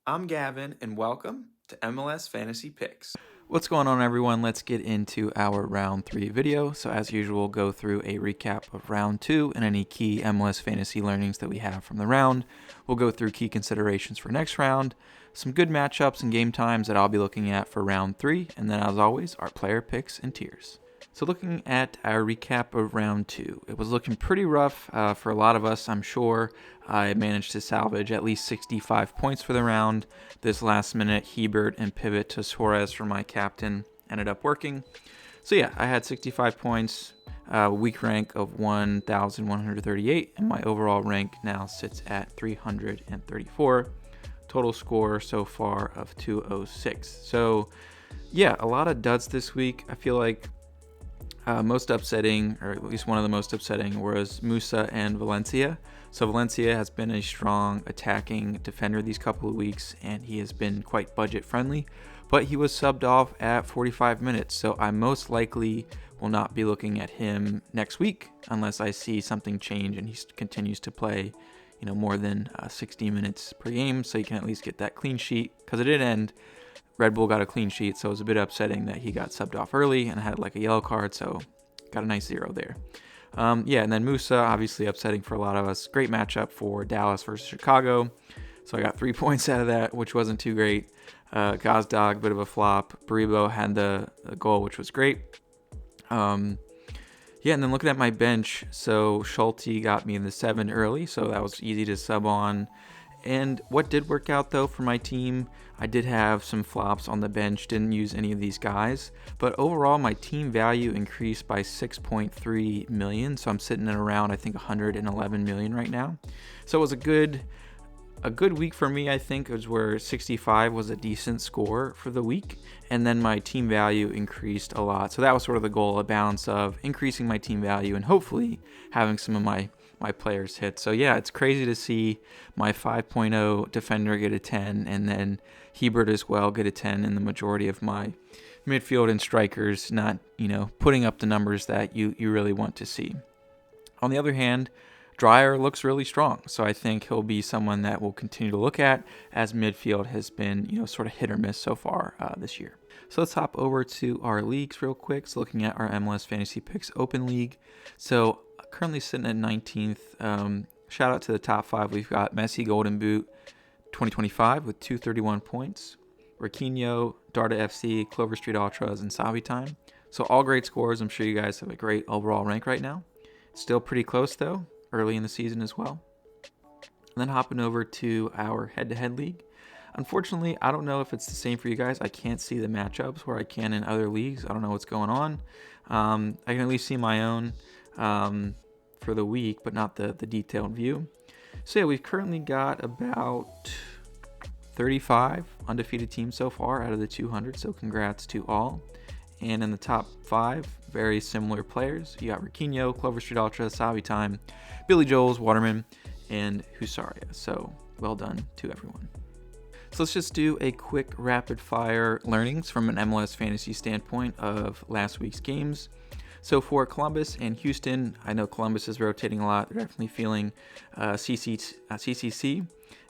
I'm Gavin, and welcome to MLS Fantasy Picks. What's going on, everyone? Let's get into our round 3 video. So as usual, go through a recap of round 2 and any key MLS fantasy learnings that we have from the round. We'll go through key considerations for next round, some good matchups and game times that I'll be looking at for round 3, and then as always, our player picks and tiers. So looking at our recap of round 2, it was looking pretty rough for a lot of us, I'm sure. I managed to salvage at least 65 points for the round. This last minute Hebert and pivot to Suarez for my captain ended up working. So yeah, I had 65 points, week rank of 1,138, and my overall rank now sits at 334. Total score so far of 206. So yeah, a lot of duds this week. I feel like most upsetting, or at least one of the most upsetting, was Musa and Valencia. So Valencia has been a strong attacking defender these couple of weeks, and he has been quite budget friendly, but he was subbed off at 45 minutes. So I most likely will not be looking at him next week unless I see something change and he continues to play, more than 60 minutes per game, so you can at least get that clean sheet, because it did end. Red Bull got a clean sheet, so it was a bit upsetting that he got subbed off early and had like a yellow card, so got a nice 0 there. And then Musa, obviously upsetting for a lot of us. Great matchup for Dallas versus Chicago, so I got 3 points out of that, which wasn't too great. Gazdag, bit of a flop. Baribo had the goal, which was great. And then looking at my bench, so Schulte got me in the 7 early, so that was easy to sub on. And what did work out, though, for my team, I did have some flops on the bench, didn't use any of these guys, but overall my team value increased by 6.3 million, so I'm sitting at around, I think, 111 million right now. So it was a good week for me. I think it was where 65 was a decent score for the week, and then my team value increased a lot. So that was sort of the goal, a balance of increasing my team value and hopefully having some of my players hit. So yeah, it's crazy to see my 5.0 defender get a 10, and then Hebert as well get a 10, and the majority of my midfield and strikers not, putting up the numbers that you really want to see. On the other hand, Dreyer looks really strong, so I think he'll be someone that we'll continue to look at, as midfield has been, sort of hit or miss so far this year. So let's hop over to our leagues real quick. So looking at our MLS Fantasy Picks Open League. So currently sitting at 19th. Shout out to the top 5. We've got Messi Golden Boot 2025 with 231 points. Raquinho, Darta FC, Clover Street Ultras, and Savi Time. So all great scores. I'm sure you guys have a great overall rank right now. Still pretty close, though, early in the season as well. And then hopping over to our head-to-head league. Unfortunately, I don't know if it's the same for you guys. I can't see the matchups where I can in other leagues. I don't know what's going on. I can at least see my own for the week, but not the detailed view. So yeah, we've currently got about 35 undefeated teams so far out of the 200, so congrats to all. And in the top 5, very similar players. You got Raquinho, Clover Street Ultra, Savi Time, Billy Joel's, Waterman, and Husaria. So well done to everyone. So let's just do a quick rapid fire learnings from an MLS fantasy standpoint of last week's games. So for Columbus and Houston, I know Columbus is rotating a lot. They're definitely feeling CCC.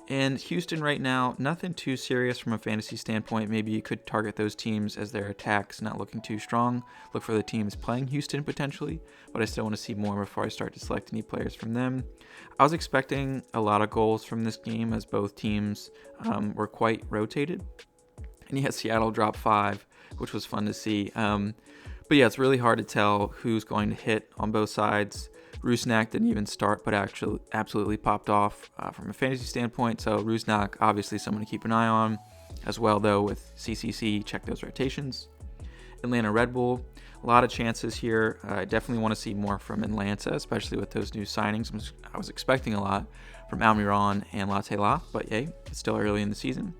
And Houston right now, nothing too serious from a fantasy standpoint. Maybe you could target those teams as their attacks not looking too strong. Look for the teams playing Houston potentially, but I still want to see more before I start to select any players from them. I was expecting a lot of goals from this game as both teams were quite rotated. And yeah, Seattle dropped 5, which was fun to see. But yeah, it's really hard to tell who's going to hit on both sides. Rusnak didn't even start, but actually absolutely popped off from a fantasy standpoint. So Rusnak, obviously someone to keep an eye on. As well, though, with CCC, check those rotations. Atlanta Red Bull, a lot of chances here. I definitely want to see more from Atlanta, especially with those new signings. I was expecting a lot from Almiron and Latte Loth, but yay, it's still early in the season.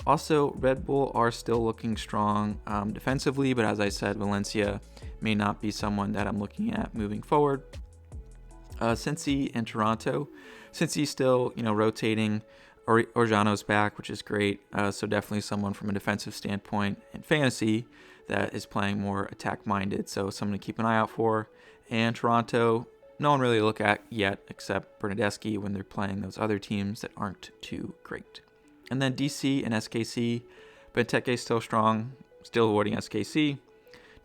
Also, Red Bull are still looking strong defensively, but as I said, Valencia may not be someone that I'm looking at moving forward. Cincy and Toronto. Cincy's still, rotating. Orjano's back, which is great. So definitely someone from a defensive standpoint in fantasy that is playing more attack-minded. So someone to keep an eye out for. And Toronto, no one really to look at yet except Bernadeschi when they're playing those other teams that aren't too great. And then DC and SKC. Benteke still strong, still avoiding SKC.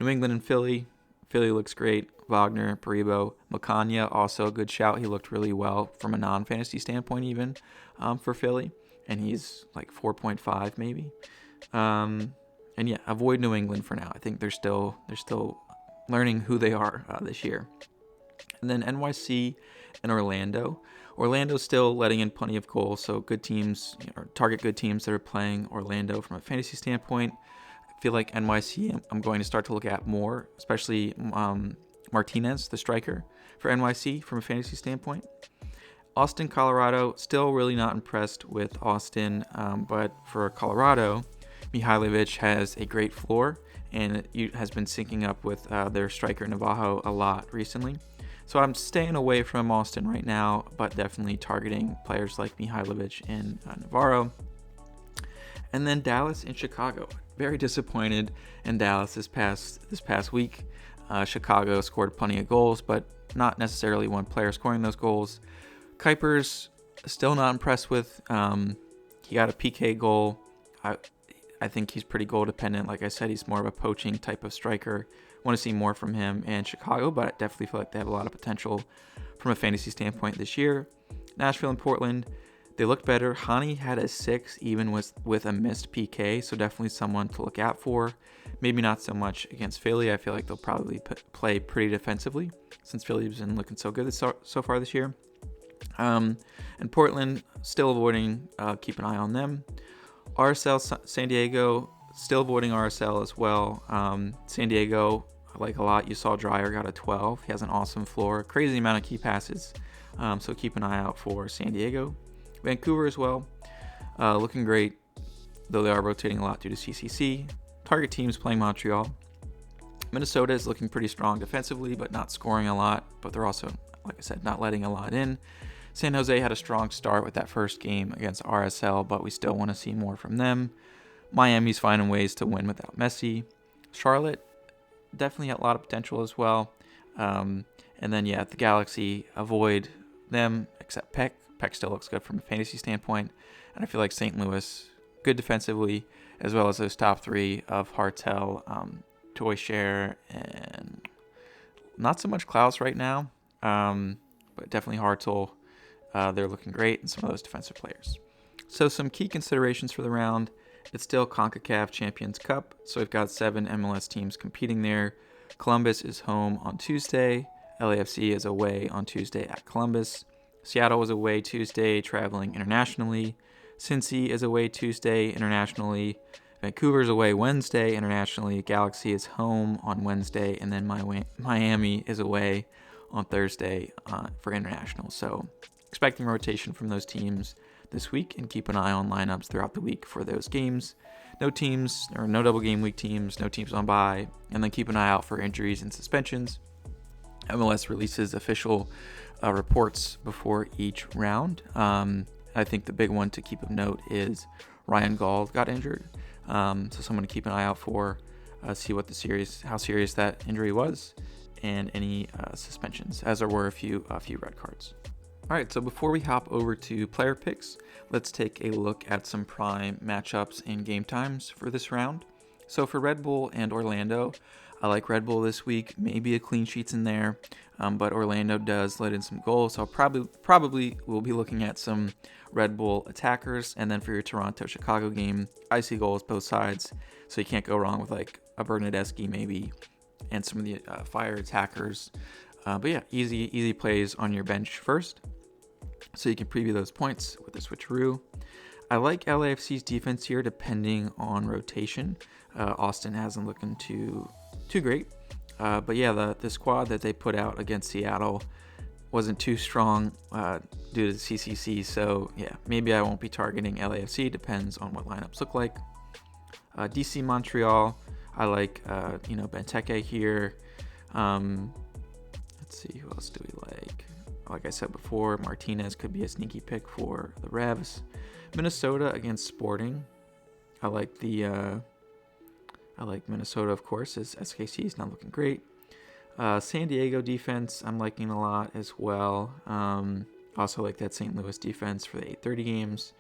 New England and Philly. Philly looks great. Wagner, Paribo, Macania, also a good shout. He looked really well from a non-fantasy standpoint even for Philly. And he's like 4.5 maybe. And yeah, avoid New England for now. I think they're still learning who they are this year. And then NYC and Orlando. Orlando's still letting in plenty of goals, so good teams, or target good teams that are playing Orlando from a fantasy standpoint. I feel like NYC I'm going to start to look at more, especially Martinez, the striker for NYC from a fantasy standpoint. Austin, Colorado, still really not impressed with Austin, but for Colorado, Mihailovic has a great floor and has been syncing up with their striker Navajo a lot recently. So I'm staying away from Austin right now, but definitely targeting players like Mihailovic and Navarro. And then Dallas and Chicago. Very disappointed in Dallas this past week. Chicago scored plenty of goals, but not necessarily one player scoring those goals. Kuipers, still not impressed with. He got a PK goal. I think he's pretty goal dependent. Like I said, he's more of a poaching type of striker. Want to see more from him and Chicago, but I definitely feel like they have a lot of potential from a fantasy standpoint this year. Nashville and Portland, they looked better. Hani had a 6 even with a missed PK, so definitely someone to look out for. Maybe not so much against Philly. I feel like they'll probably play pretty defensively since Philly's been looking so good so far this year. And Portland, still avoiding, keep an eye on them. RSL San Diego, still avoiding RSL as well. San Diego, I like a lot. You saw Dreyer got a 12. He has an awesome floor. Crazy amount of key passes. So keep an eye out for San Diego. Vancouver as well. Looking great, though they are rotating a lot due to CCC. Target teams playing Montreal. Minnesota is looking pretty strong defensively, but not scoring a lot. But they're also, like I said, not letting a lot in. San Jose had a strong start with that first game against RSL, but we still want to see more from them. Miami's finding ways to win without Messi. Charlotte definitely had a lot of potential as well. And then, yeah, the Galaxy, avoid them except Peck. Peck still looks good from a fantasy standpoint. And I feel like St. Louis, good defensively, as well as those top three of Hartel, Toyshare, and not so much Klaus right now, but definitely Hartel. They're looking great, and some of those defensive players. So some key considerations for the round. It's still CONCACAF Champions Cup, so we've got 7 MLS teams competing there. Columbus is home on Tuesday. LAFC is away on Tuesday at Columbus. Seattle is away Tuesday, traveling internationally. Cincy is away Tuesday internationally. Vancouver is away Wednesday internationally. Galaxy is home on Wednesday, and then Miami is away on Thursday for international. So expecting rotation from those teams this week, and keep an eye on lineups throughout the week for those games. No teams, or no double game week teams, no teams on bye, and then keep an eye out for injuries and suspensions. MLS releases official reports before each round. I think the big one to keep of note is Ryan Gauld got injured, so someone to keep an eye out for, see how serious that injury was, and any suspensions, as there were a few red cards. All right, so before we hop over to player picks, let's take a look at some prime matchups and game times for this round. So for Red Bull and Orlando, I like Red Bull this week, maybe a clean sheets in there, but Orlando does let in some goals, so probably we'll be looking at some Red Bull attackers. And then for your Toronto-Chicago game, I see goals both sides, so you can't go wrong with like a Bernadeschi maybe, and some of the fire attackers. But yeah, easy plays on your bench first, so you can preview those points with the switcheroo. I like LAFC's defense here, depending on rotation. Austin hasn't looking too great, but yeah, the squad that they put out against Seattle wasn't too strong due to the CCC. So yeah, maybe I won't be targeting LAFC. Depends on what lineups look like. DC Montreal, I like Benteke here. Let's see, who else do we like? Like I said before, Martinez could be a sneaky pick for the Revs. Minnesota against Sporting. I like Minnesota, of course, as SKC is not looking great. San Diego defense, I'm liking a lot as well. Also like that St. Louis defense for the 8:30 games.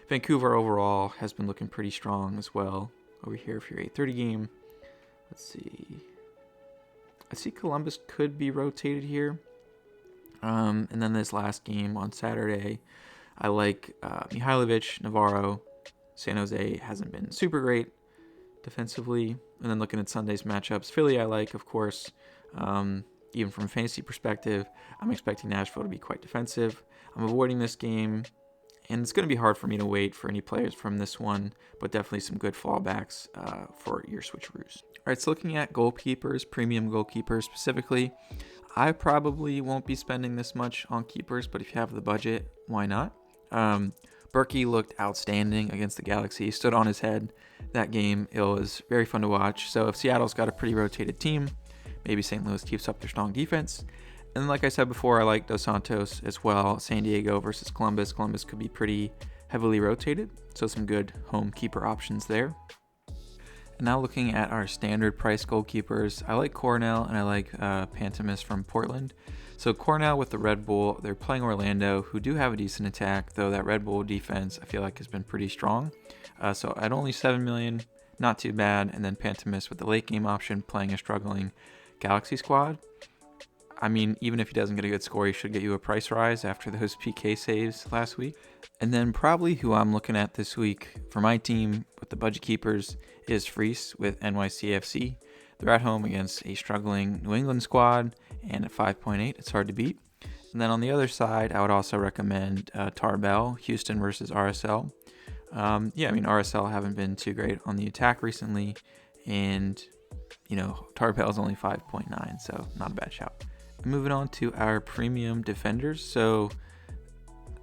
Vancouver overall has been looking pretty strong as well over here for your 8:30 game. Let's see. I see Columbus could be rotated here. And then this last game on Saturday, I like Mihailovic, Navarro. San Jose hasn't been super great defensively. And then looking at Sunday's matchups, Philly I like, of course. Even from a fantasy perspective, I'm expecting Nashville to be quite defensive. I'm avoiding this game, and it's going to be hard for me to wait for any players from this one, but definitely some good fallbacks for your switcheroos. All right, so looking at goalkeepers, premium goalkeepers specifically, I probably won't be spending this much on keepers, but if you have the budget, why not? Berkey looked outstanding against the Galaxy. He stood on his head that game. It was very fun to watch. So if Seattle's got a pretty rotated team, maybe St. Louis keeps up their strong defense. And like I said before, I like Dos Santos as well. San Diego versus Columbus. Columbus could be pretty heavily rotated, so some good home keeper options there. And now looking at our standard price goalkeepers, I like Cornell and I like Pantemis from Portland. So Cornell with the Red Bull, they're playing Orlando, who do have a decent attack, though that Red Bull defense I feel like has been pretty strong. So at only $7 million, not too bad. And then Pantemis with the late game option, playing a struggling Galaxy squad. I mean, even if he doesn't get a good score, he should get you a price rise after those PK saves last week. And then probably who I'm looking at this week for my team with the budget keepers is Freese with NYCFC. They're at home against a struggling New England squad, and at 5.8, it's hard to beat. And then on the other side, I would also recommend Tarbell, Houston versus RSL. RSL haven't been too great on the attack recently, and Tarbell's only 5.9, so not a bad shout. Moving on to our premium defenders. So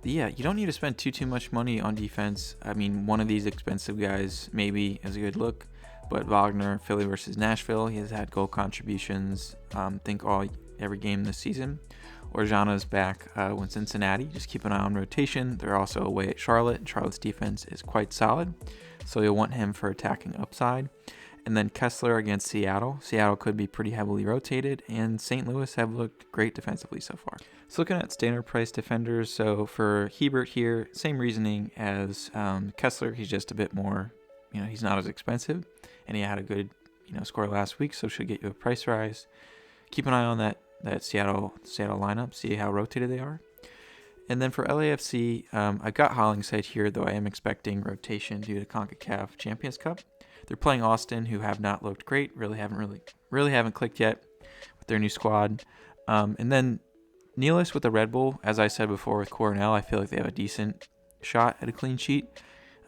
you don't need to spend too much money on defense. I mean, one of these expensive guys maybe is a good look, but Wagner, Philly versus Nashville, he has had goal contributions, every game this season. Orjana's back when Cincinnati. Just keep an eye on rotation. They're also away at Charlotte, and Charlotte's defense is quite solid, so you'll want him for attacking upside. And then Kessler against Seattle. Seattle could be pretty heavily rotated, and St. Louis have looked great defensively so far. So looking at standard price defenders, so for Hebert here, same reasoning as Kessler. He's just a bit more, he's not as expensive, and he had a good, score last week, so should get you a price rise. Keep an eye on that Seattle lineup, see how rotated they are. And then for LAFC, I've got Hollingshead here, though I am expecting rotation due to CONCACAF Champions Cup. They're playing Austin, who have not looked great, really haven't clicked yet with their new squad. And then Nealis with the Red Bull, as I said before with Cornell, I feel like they have a decent shot at a clean sheet.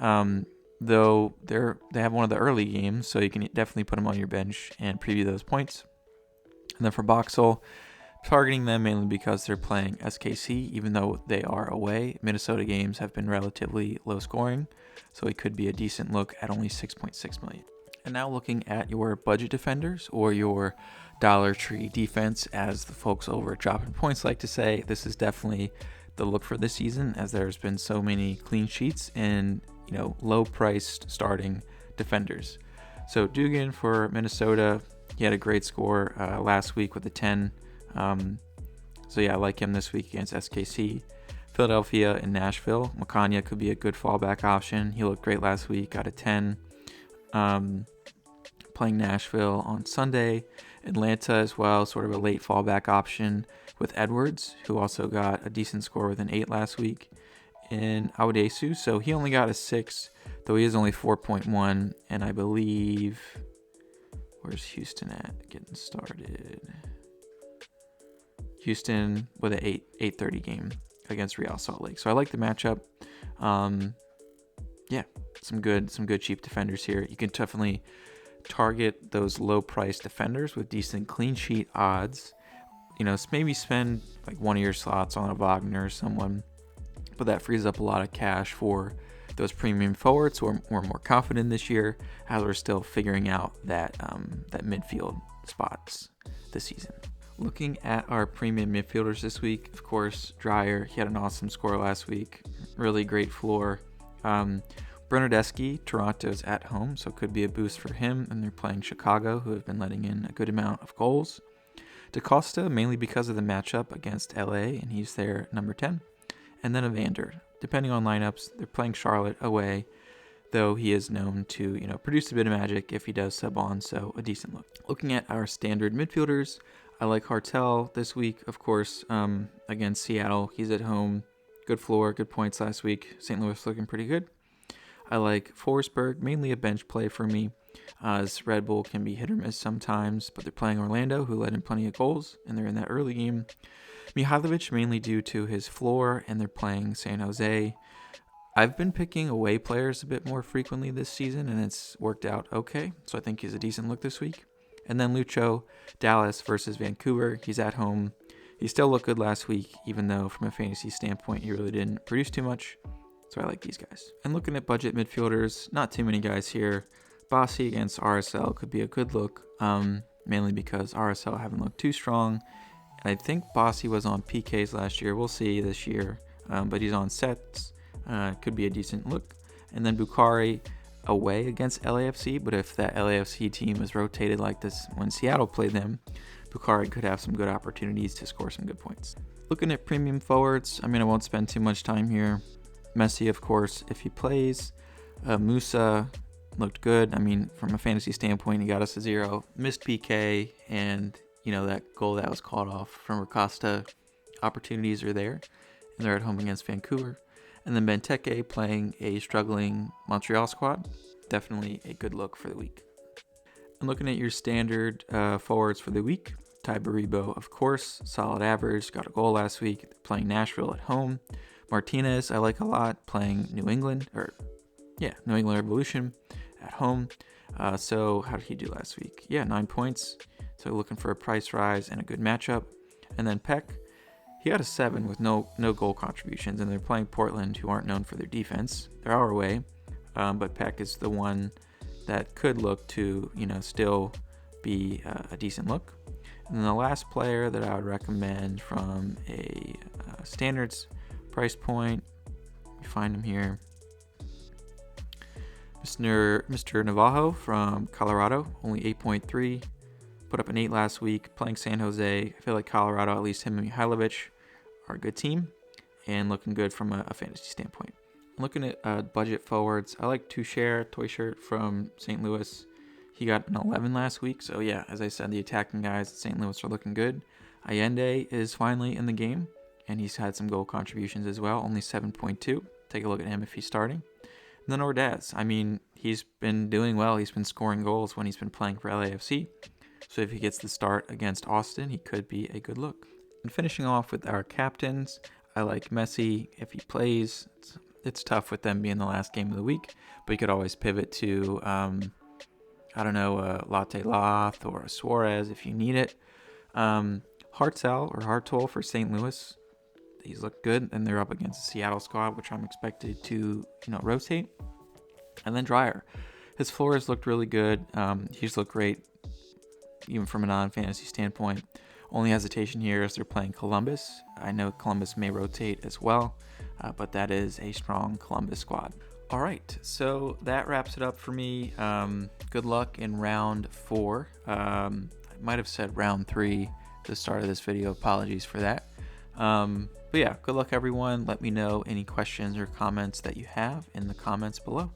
Though they have one of the early games, so you can definitely put them on your bench and preview those points. And then for Boxall, targeting them mainly because they're playing SKC, even though they are away. Minnesota games have been relatively low scoring, so it could be a decent look at only 6.6 million. And now looking at your budget defenders, or your Dollar Tree defense, as the folks over at Dropping Points like to say, this is definitely the look for this season, as there's been so many clean sheets and low-priced starting defenders. So Dugan for Minnesota, he had a great score last week with a 10. I like him this week against SKC. Philadelphia and Nashville, Macania could be a good fallback option. He looked great last week, got a 10. Playing Nashville on Sunday. Atlanta as well, sort of a late fallback option with Edwards, who also got a decent score with an 8 last week. And Audesu, so he only got a 6, though he is only 4.1, and I believe, where's Houston at getting started? Houston with an 8:30 game against Real Salt Lake. So I like the matchup. Some good cheap defenders here. You can definitely target those low price defenders with decent clean sheet odds. Maybe spend like one of your slots on a Wagner or someone, but that frees up a lot of cash for those premium forwards who are more confident this year, as we're still figuring out that midfield spots this season. Looking at our premium midfielders this week, of course, Dreyer, he had an awesome score last week. Really great floor. Bernardeschi, Toronto's at home, so it could be a boost for him, and they're playing Chicago, who have been letting in a good amount of goals. DaCosta, mainly because of the matchup against LA, and he's there number 10. And then Evander. depending on lineups. They're playing Charlotte away, though he is known to, produce a bit of magic if he does sub on, so a decent look. Looking at our standard midfielders, I like Hartel this week, of course, against Seattle. He's at home, good floor, good points last week. St. Louis looking pretty good. I like Forsberg, mainly a bench play for me, as Red Bull can be hit or miss sometimes, but they're playing Orlando, who let in plenty of goals, and they're in that early game. Mihailovic, mainly due to his floor, and they're playing San Jose. I've been picking away players a bit more frequently this season, and it's worked out okay, so I think he's a decent look this week. And then Lucho, Dallas versus Vancouver. He's at home. He still looked good last week, even though from a fantasy standpoint, he really didn't produce too much. So I like these guys. And looking at budget midfielders, not too many guys here. Bossy against RSL could be a good look, mainly because RSL haven't looked too strong. And I think Bossy was on PKs last year. We'll see this year, but he's on sets. Could be a decent look. And then Bukhari away against LAFC, but if that LAFC team is rotated like this when Seattle played them, Bukhari could have some good opportunities to score some good points. Looking at premium forwards, I won't spend too much time here. Messi, of course, if he plays. Musa looked good. From a fantasy standpoint, he got us a 0. Missed PK, and, that goal that was called off from Acosta. Opportunities are there, and they're at home against Vancouver. And then Benteke playing a struggling Montreal squad. Definitely a good look for the week. And looking at your standard forwards for the week, Ty Baribo, of course, solid average, got a goal last week, playing Nashville at home. Martinez, I like a lot, playing New England Revolution at home. So how did he do last week? 9 points. So looking for a price rise and a good matchup. And then Peck, he had a 7 with no goal contributions, and they're playing Portland, who aren't known for their defense. They're our way, but Peck is the one that could look to, still be a decent look. And then the last player that I would recommend from a standards price point, let me find him here. Mr. Navajo from Colorado, only 8.3. Put up an 8 last week, playing San Jose. I feel like Colorado, at least him and Mihailovic, are a good team and looking good from a fantasy standpoint. Looking at budget forwards, I like Toucher, toy shirt from St. Louis. He got an 11 last week, so yeah, as I said, the attacking guys at St. Louis are looking good. Allende is finally in the game, and he's had some goal contributions as well, only 7.2. Take a look at him if he's starting. And then Ordaz, he's been doing well. He's been scoring goals when he's been playing for LAFC. So if he gets the start against Austin, he could be a good look. And finishing off with our captains, I like Messi. If he plays, it's tough with them being the last game of the week, but you could always pivot to, a Latte Loth or a Suarez if you need it. Hartel for St. Louis, he's looked good, and they're up against the Seattle squad, which I'm expected to, rotate. And then Dreyer. His floor has looked really good. He's looked great, even from a non-fantasy standpoint. Only hesitation here is they're playing Columbus. I know Columbus may rotate as well, but that is a strong Columbus squad. All right, so that wraps it up for me. Good luck in round 4. I might have said round 3 at the start of this video. Apologies for that. But yeah, good luck everyone. Let me know any questions or comments that you have in the comments below.